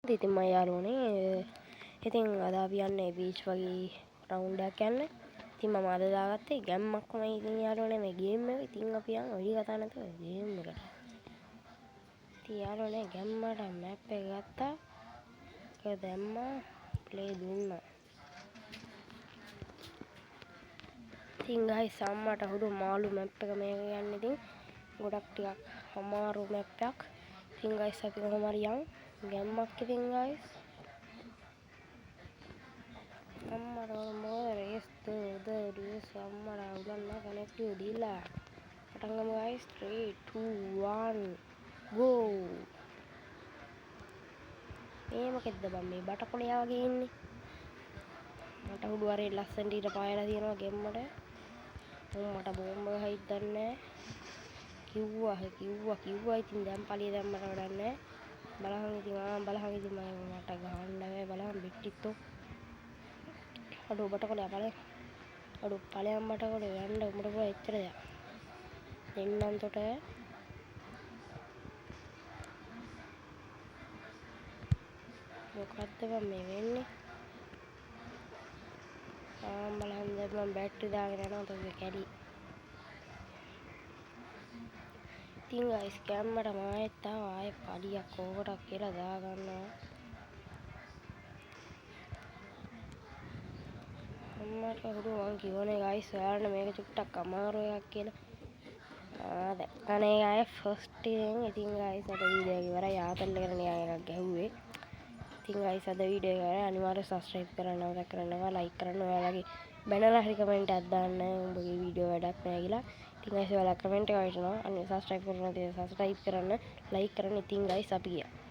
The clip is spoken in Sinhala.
ඉතින් මම යාළුවනේ ඉතින් අද අපි යන්නේ බීච් වගේ රවුන්ඩ් එකක් යන්න. ඉතින් මම අද දාගත්තේ ගැම්මක්මයි ඉතින් යාළුවනේ මේ ගේම් එක. ඉතින් අපි යන් ඔය කතා නැතුව ගේම් එකට. ඉතින් යාළුවනේ ගැම්මට මැප් එක ගත්තා. ඒක දැම්මා ප්ලේ දුන්නා. ඉතින් ගයිස් අම්මට හුරු මාළු මැප් එක මේක යන්නේ ඉතින් ගොඩක් ටිකක් අමාරු මැප් එකක්. ඉතින් ගයිස් අපි කොහොම හරි යන් ගැම්මක් ඉතින් ගයිස් අම්මට මොකද රේස් රේස් අම්මට උගන්නා කනෙක්ටිව් දීලා පටන් ගමු ගයිස් 3 2 1 go මේ මොකෙද්ද බම් මේ බටකොළයා වගේ ඉන්නේ මට උඩු අරේ ලස්සනට ඊට පායලා තියෙනවා ගෙම්මට මට බෝම්බ ගහයිද දන්නේ කිව්වා ඉතින් දැන් පළිය දැම්මට වැඩක් නැහැ බලහන් ඉතින් මට ගහන්න බෑ බලහන් බිට්ටිත්තෝ අඩෝ බටකොළයා ඵලයන් බටකොළේ යන්න උඹට පුළුවන් එච්චර දෙයක් දෙන්නම් තොට මොකද්ද බං මේ වෙන්නේ බලහන් දැන් මම බැටරි දාගෙන යනවා තෝ කැලි ඉතින් ගයිස් කැම්මට මායෙත් ආයේ පඩියක් ඕකටක් කියලා දා ගන්නවා අම්මට හුරු මං කියවනේ ගයිස් ඔයාලට මේක චුට්ටක් අමාරු එකක් කියලා දැක්කනේ අය ෆස්ට් එකෙන් ඉතින් ගයිස් අද වීඩියෝ එක ඉවරයි ආතල් එකට නිකන් එකක් ගැහුවේ ඉතින් ගයිස් අද වීඩියෝ එක ඉවරයි අනිවාර්යෙන් සබ්ස්ක්‍රයිබ් කරන්න මතක කරන්නවා ලයික් කරන්න ඔයාලගේ බැනලා හරි කමෙන්ට් එකක් දාන්න උඹගේ වීඩියෝ වැඩක් නැහැ කියලා ඉතින් ගයිස් ඔයාලා කමෙන්ට් එකක් වටනවා අනිත් සබ්ස්ක්‍රයිබ් කරන්න තියෙන සබ්ස්ක්‍රයිබ් කරන්න ලයික් කරන්න ඉතින් ගයිස් අපි ගියා